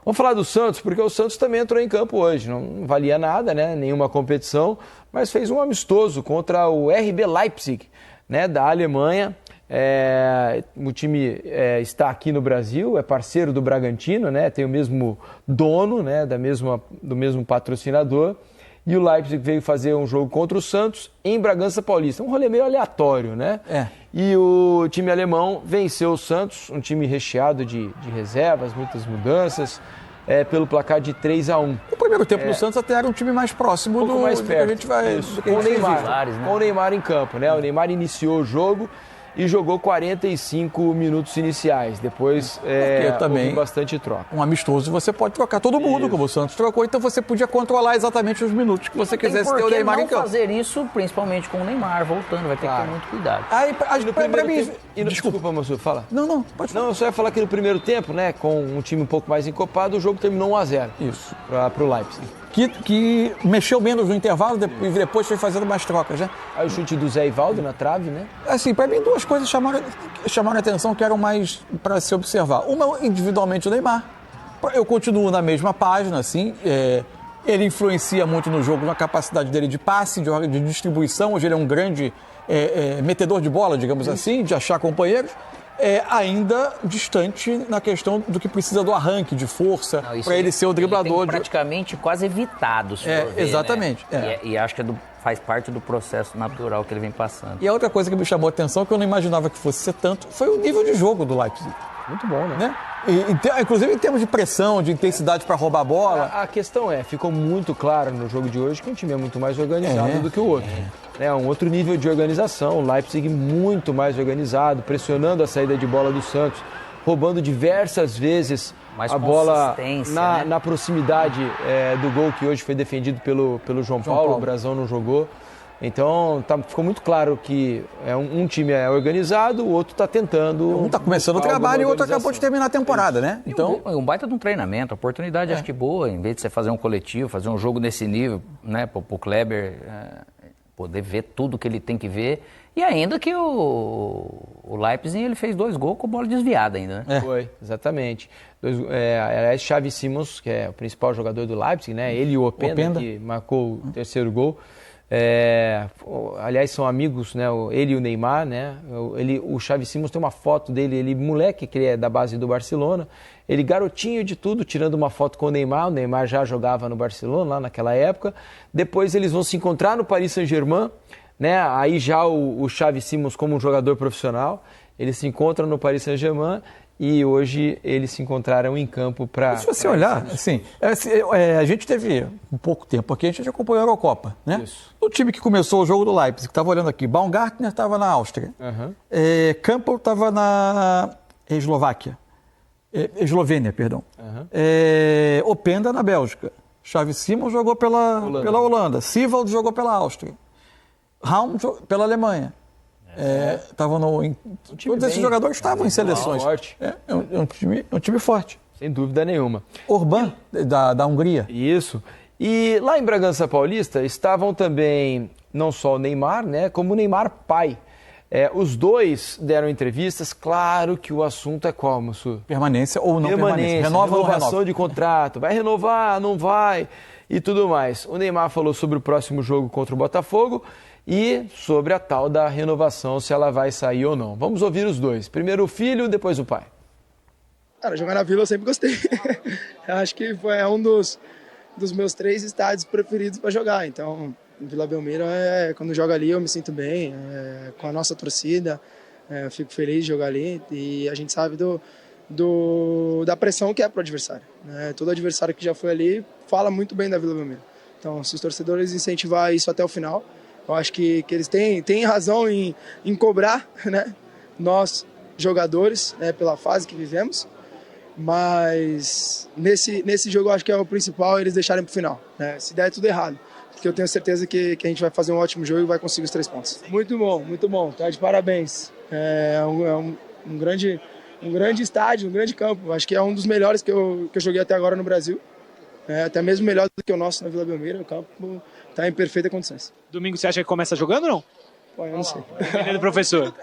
Vamos falar do Santos, porque o Santos também entrou em campo hoje. Não valia nada, né? Nenhuma competição, mas fez um amistoso contra o RB Leipzig, né? Da Alemanha. O time está aqui no Brasil, é parceiro do Bragantino, né? Tem o mesmo dono, né? Do mesmo patrocinador. E o Leipzig veio fazer um jogo contra o Santos em Bragança Paulista. Um rolê meio aleatório, né? E o time alemão venceu o Santos, um time recheado de reservas, muitas mudanças, pelo placar de 3-1. O primeiro tempo do Santos até era um time mais próximo do mais perto. que a gente vai... Com o Neymar, com o Neymar em campo, né? O Neymar iniciou o jogo e jogou 45 minutos iniciais. Depois houve bastante troca. Um amistoso você pode trocar todo mundo, como o Santos trocou, então você podia controlar exatamente os minutos que você quisesse ter o Neymar em campo. Fazer isso, principalmente com o Neymar voltando, vai ter que ter muito cuidado. Desculpa, moço, fala. Não, pode falar. Não, eu só ia falar que no primeiro tempo, né, com um time um pouco mais encopado, o jogo terminou 1-0. Isso. Para o Leipzig. Que mexeu menos no intervalo e depois foi fazendo mais trocas, né? Aí o chute do Zé Ivaldo na trave, né? Assim, para mim, duas coisas chamaram a atenção que eram mais para se observar. Uma, individualmente, o Neymar. Eu continuo na mesma página, assim. Ele influencia muito no jogo, na capacidade dele de passe, de distribuição. Hoje ele é um grande metedor de bola, digamos assim, de achar companheiros. Ainda distante na questão do que precisa do arranque, de força, para ele ser o driblador. Ele tem praticamente quase evitado, se for ver, exatamente. Né? E acho que faz parte do processo natural que ele vem passando. E a outra coisa que me chamou a atenção, que eu não imaginava que fosse ser tanto, foi o nível de jogo do Leipzig. Muito bom, né? Inclusive em termos de pressão, de intensidade para roubar a bola. A questão ficou muito claro no jogo de hoje que um time é muito mais organizado do que o outro. Um outro nível de organização, o Leipzig muito mais organizado, pressionando a saída de bola do Santos, roubando diversas vezes a bola na proximidade do gol que hoje foi defendido pelo João Paulo. O Brazão não jogou. Então, ficou muito claro que um time é organizado, o outro está tentando... Um está começando o trabalho e o outro acabou de terminar a temporada, né? Então, um baita de um treinamento, a oportunidade acho que boa, em vez de você fazer um coletivo, fazer um jogo nesse nível, né, para o Kleber poder ver tudo que ele tem que ver. E ainda que o Leipzig, ele fez 2 gols com bola desviada ainda, né? Foi, exatamente. Aliás, Xavi Simons, que é o principal jogador do Leipzig, né? Ele e o Openda, que marcou o terceiro gol. Aliás, são amigos, né? Ele e o Neymar, né? O Xavi Simons tem uma foto dele, ele moleque, que ele é da base do Barcelona, ele garotinho de tudo, tirando uma foto com o Neymar já jogava no Barcelona lá naquela época. Depois eles vão se encontrar no Paris Saint-Germain, né? Aí já o Xavi Simons como um jogador profissional, eles se encontram no Paris Saint-Germain e hoje eles se encontraram em campo para... Se você olhar, assim, a gente teve um pouco tempo aqui, a gente acompanhou a Eurocopa, né? Isso. O time que começou o jogo do Leipzig, que estava olhando aqui, Baumgartner estava na Áustria, Campbell estava na Eslovênia, perdão. Openda na Bélgica, Xavi Simons jogou pela Holanda, Sivald jogou pela Áustria, Raum pela Alemanha. Todos esses jogadores estavam em seleções. É um time forte. Sem dúvida nenhuma. Orban, da Hungria. Isso. E lá em Bragança Paulista estavam também não só o Neymar, né, como o Neymar pai. Os dois deram entrevistas, claro que o assunto é qual, Mussu? Permanência ou não permanência. Renovação de contrato. Vai renovar, não vai e tudo mais. O Neymar falou sobre o próximo jogo contra o Botafogo e sobre a tal da renovação, se ela vai sair ou não. Vamos ouvir os dois. Primeiro o filho, depois o pai. Cara, jogar na Vila eu sempre gostei. Eu acho que é um dos meus 3 estádios preferidos para jogar. Então, Vila Belmiro, quando jogo ali eu me sinto bem, com a nossa torcida, eu fico feliz de jogar ali. E a gente sabe da pressão que é para o adversário, né? Todo adversário que já foi ali fala muito bem da Vila Belmiro. Então, se os torcedores incentivar isso até o final, eu acho que eles têm razão em cobrar, né, nós, jogadores, né, pela fase que vivemos, mas nesse jogo eu acho que é o principal eles deixarem para o final, né, se der tudo errado, porque eu tenho certeza que a gente vai fazer um ótimo jogo e vai conseguir os 3 pontos. Muito bom, tá de parabéns. É um grande estádio, um grande campo, acho que é um dos melhores que eu joguei até agora no Brasil, até mesmo melhor do que o nosso na Vila Belmiro, o campo está em perfeitas condições. Domingo você acha que começa jogando ou não? Pô, eu não sei. Menino professor.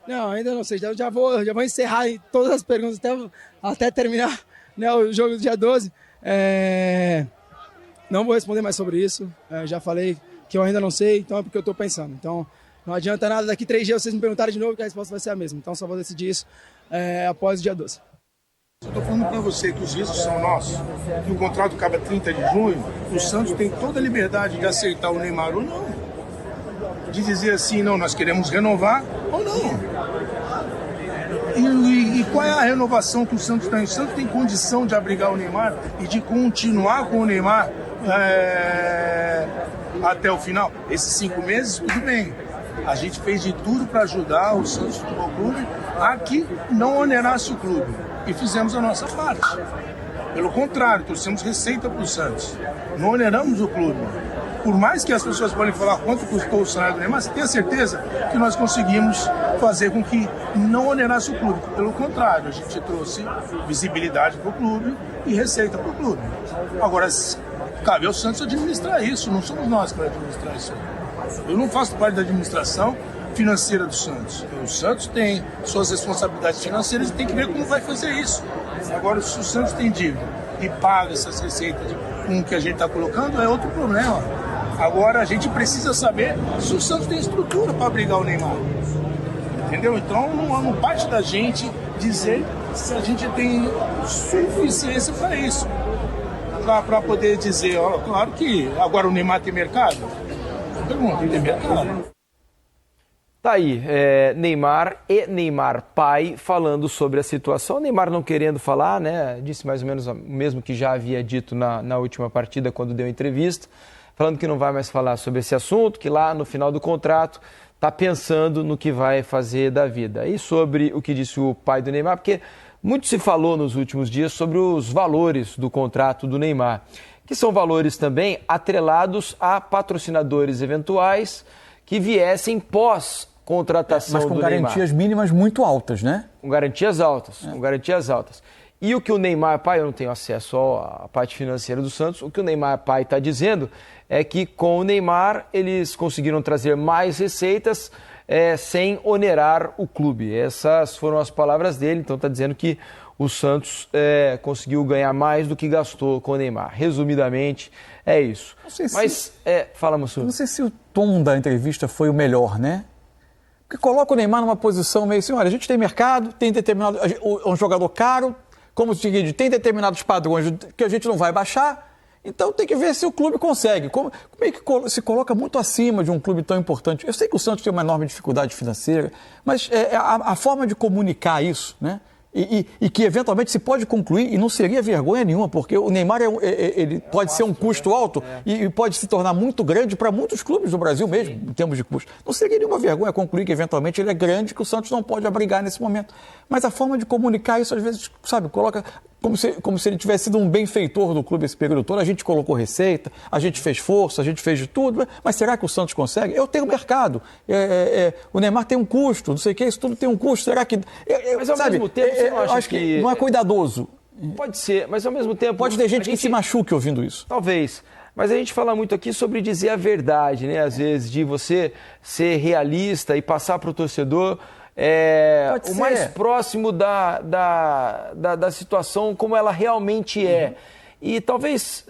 Não, ainda não sei. Já vou encerrar todas as perguntas até terminar né, o jogo do dia 12. Não vou responder mais sobre isso. Já falei que eu ainda não sei, então é porque eu estou pensando. Então não adianta nada, daqui 3 dias vocês me perguntarem de novo que a resposta vai ser a mesma. Então só vou decidir isso após o dia 12. Eu estou falando para você que os riscos são nossos, que o contrato acaba 30 de junho, o Santos tem toda a liberdade de aceitar o Neymar ou não. De dizer assim, não, nós queremos renovar ou não. E qual é a renovação que o Santos tem? O Santos tem condição de abrigar o Neymar e de continuar com o Neymar até o final? Esses 5 meses, tudo bem. A gente fez de tudo para ajudar o Santos Futebol Clube a que não onerasse o clube. E fizemos a nossa parte. Pelo contrário, trouxemos receita para o Santos. Não oneramos o clube. Por mais que as pessoas podem falar quanto custou o salário do Neymar, você tem a certeza que nós conseguimos fazer com que não onerasse o clube. Pelo contrário, a gente trouxe visibilidade para o clube e receita para o clube. Agora, cabe ao Santos administrar isso, não somos nós que vamos administrar isso. Eu não faço parte da administração financeira do Santos. O Santos tem suas responsabilidades financeiras e tem que ver como vai fazer isso. Agora, se o Santos tem dívida e paga essas receitas com o que a gente está colocando, é outro problema. Agora, a gente precisa saber se o Santos tem estrutura para abrigar o Neymar. Entendeu? Então, não parte da gente dizer se a gente tem suficiência para isso. Para poder dizer, ó, claro que agora o Neymar tem mercado. Pergunta, tem mercado? Tá aí, Neymar e Neymar pai falando sobre a situação. Neymar não querendo falar, né? Disse mais ou menos o mesmo que já havia dito na última partida quando deu entrevista, falando que não vai mais falar sobre esse assunto, que lá no final do contrato está pensando no que vai fazer da vida. E sobre o que disse o pai do Neymar, porque muito se falou nos últimos dias sobre os valores do contrato do Neymar, que são valores também atrelados a patrocinadores eventuais que viessem pós-contratação do Neymar. Mas com garantias mínimas muito altas, né? Com garantias altas, com garantias altas. E o que o Neymar pai, eu não tenho acesso à parte financeira do Santos, o que o Neymar pai está dizendo é que com o Neymar eles conseguiram trazer mais receitas sem onerar o clube. Essas foram as palavras dele, então está dizendo que o Santos conseguiu ganhar mais do que gastou com o Neymar. Resumidamente, é isso. Mas, fala, Mansur. Não sei se o tom da entrevista foi o melhor, né? Porque coloca o Neymar numa posição meio assim, olha, a gente tem mercado, tem determinado... um jogador caro, como se diz, tem determinados padrões que a gente não vai baixar, então tem que ver se o clube consegue. Como é que se coloca muito acima de um clube tão importante? Eu sei que o Santos tem uma enorme dificuldade financeira, mas a forma de comunicar isso, né? E que eventualmente se pode concluir, e não seria vergonha nenhuma, porque o Neymar ele pode ser um custo alto e pode se tornar muito grande para muitos clubes do Brasil mesmo, em termos de custo. Não seria nenhuma vergonha concluir que eventualmente ele é grande, que o Santos não pode abrigar nesse momento. Mas a forma de comunicar isso, às vezes, sabe, coloca como se ele tivesse sido um benfeitor do clube esse período todo. A gente colocou receita, a gente fez força, a gente fez de tudo, mas será que o Santos consegue? Eu tenho mercado, o Neymar tem um custo, não sei o que, isso tudo tem um custo, será que... Mas ao mesmo tempo, você não acha acho que não é cuidadoso. Pode ser, mas ao mesmo tempo... Pode ter gente que se machuque ouvindo isso. Talvez. Mas a gente fala muito aqui sobre dizer a verdade, né? Às vezes, de você ser realista e passar para o torcedor o mais próximo da situação como ela realmente é. E talvez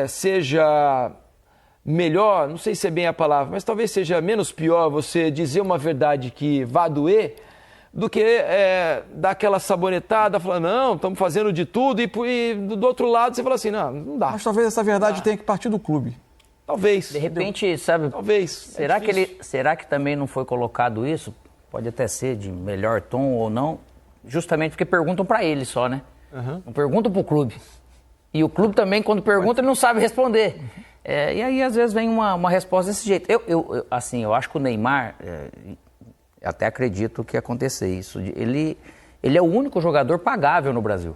seja melhor, não sei se é bem a palavra, mas talvez seja menos pior você dizer uma verdade que vá doer do que dar aquela sabonetada, falar, não, estamos fazendo de tudo, e do outro lado você fala assim, não dá. Mas talvez essa verdade tenha que partir do clube. Talvez. De repente, sabe, talvez. Será que também não foi colocado isso? Pode até ser de melhor tom ou não, justamente porque perguntam para ele só, né? Não perguntam para o clube. E o clube também, quando pergunta, ele não sabe responder. E aí, às vezes, vem uma resposta desse jeito. Eu acho que o Neymar... até acredito que ia acontecer isso. Ele é o único jogador pagável no Brasil.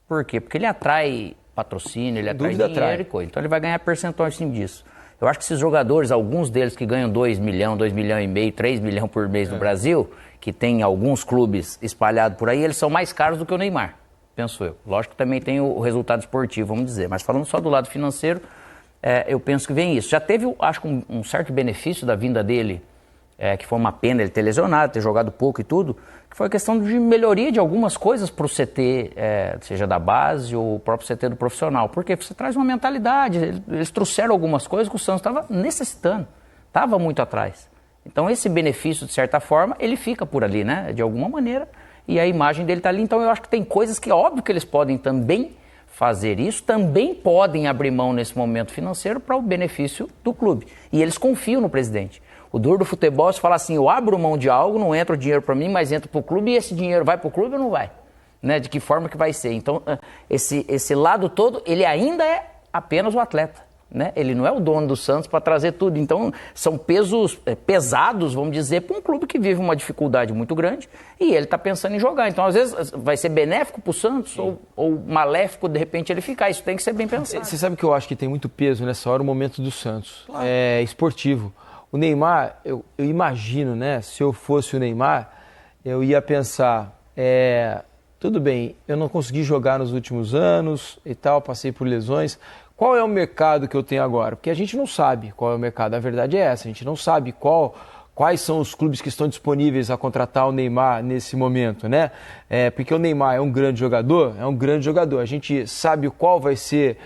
Por quê? Porque ele atrai patrocínio, ele atrai dinheiro e coisa. Então ele vai ganhar percentual em cima disso. Eu acho que esses jogadores, alguns deles que ganham 2 milhões, 2 milhões e meio, 3 milhões por mês no Brasil, que tem alguns clubes espalhados por aí, eles são mais caros do que o Neymar, penso eu. Lógico que também tem o resultado esportivo, vamos dizer. Mas falando só do lado financeiro, eu penso que vem isso. Já teve, acho que um certo benefício da vinda dele que foi uma pena ele ter lesionado, ter jogado pouco e tudo, que foi a questão de melhoria de algumas coisas para o CT, seja da base ou o próprio CT do profissional. Porque você traz uma mentalidade, eles trouxeram algumas coisas que o Santos estava necessitando, estava muito atrás. Então esse benefício, de certa forma, ele fica por ali, né? De alguma maneira, e a imagem dele está ali. Então eu acho que tem coisas que, óbvio que eles podem também fazer isso, também podem abrir mão nesse momento financeiro para o benefício do clube. E eles confiam no presidente. O duro do futebol é se falar assim, eu abro mão de algo, não entra o dinheiro para mim, mas entra para o clube, e esse dinheiro vai para o clube ou não vai? Né? De que forma que vai ser? Então, esse lado todo, ele ainda é apenas o atleta. Né? Ele não é o dono do Santos para trazer tudo. Então, são pesos pesados, vamos dizer, para um clube que vive uma dificuldade muito grande e ele está pensando em jogar. Então, às vezes, vai ser benéfico para o Santos ou maléfico, de repente, ele ficar. Isso tem que ser bem pensado. Você sabe que eu acho que tem muito peso nessa hora o momento do Santos. Claro. É esportivo. O Neymar, eu imagino, né? Se eu fosse o Neymar, eu ia pensar, tudo bem, eu não consegui jogar nos últimos anos e tal, passei por lesões. Qual é o mercado que eu tenho agora? Porque a gente não sabe qual é o mercado, a verdade é essa, a gente não sabe quais são os clubes que estão disponíveis a contratar o Neymar nesse momento, né? Porque o Neymar é um grande jogador, a gente sabe qual vai ser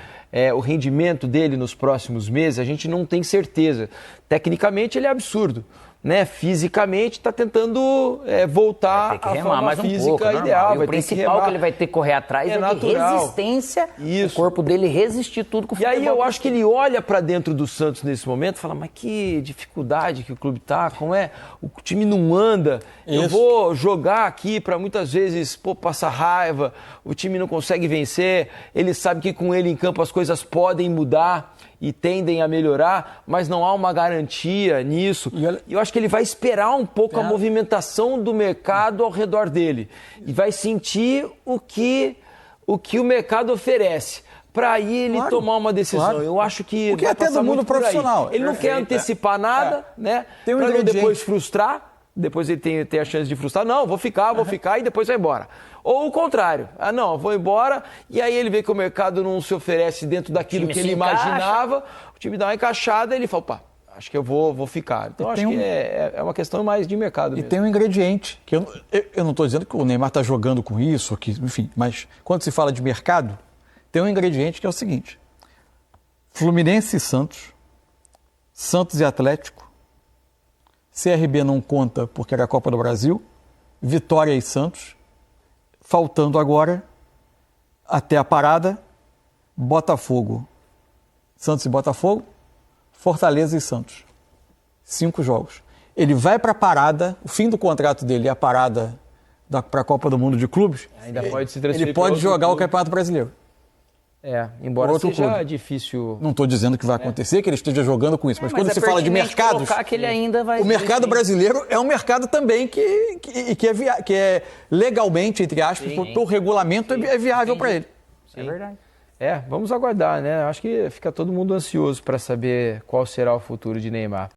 o rendimento dele nos próximos meses, a gente não tem certeza. Tecnicamente ele é absurdo. Né, fisicamente está tentando voltar à forma mais física ideal. O principal que ele vai ter que correr atrás é de resistência, o corpo dele resistir tudo com o futebol. E aí eu acho que ele olha para dentro do Santos nesse momento e fala, mas que dificuldade que o clube está, como é? O time não anda, eu vou jogar aqui para muitas vezes passar raiva, o time não consegue vencer, ele sabe que com ele em campo as coisas podem mudar e tendem a melhorar, mas não há uma garantia nisso. E eu acho que ele vai esperar um pouco a movimentação do mercado ao redor dele e vai sentir o que o mercado oferece. Para aí ele tomar uma decisão. Claro. Eu acho que porque até do mundo profissional. Ele não quer antecipar nada, né? Para não depois frustrar. Depois ele tem a chance de frustrar. Não, vou ficar e depois vai embora. Ou o contrário. Não, vou embora e aí ele vê que o mercado não se oferece dentro daquilo que ele imaginava. O time dá uma encaixada e ele fala, opa, acho que eu vou ficar. Então acho que é uma questão mais de mercado mesmo. E tem um ingrediente, que eu não estou dizendo que o Neymar está jogando com isso, enfim, mas quando se fala de mercado, tem um ingrediente que é o seguinte. Fluminense e Santos, Santos e Atlético, CRB não conta porque era a Copa do Brasil, Vitória e Santos, faltando agora, até a parada, Botafogo, Santos e Botafogo, Fortaleza e Santos. 5 jogos. Ele vai para a parada, o fim do contrato dele é a parada para a Copa do Mundo de Clubes. Ainda pode se transferir. Ele pode jogar o Campeonato Brasileiro. Embora seja difícil. Não estou dizendo que vai acontecer, que ele esteja jogando com isso, mas quando se fala de mercados, que ele ainda vai... o mercado brasileiro é um mercado também que é legalmente, entre aspas, por regulamento, é viável para ele. É verdade. Vamos aguardar, né? Acho que fica todo mundo ansioso para saber qual será o futuro de Neymar.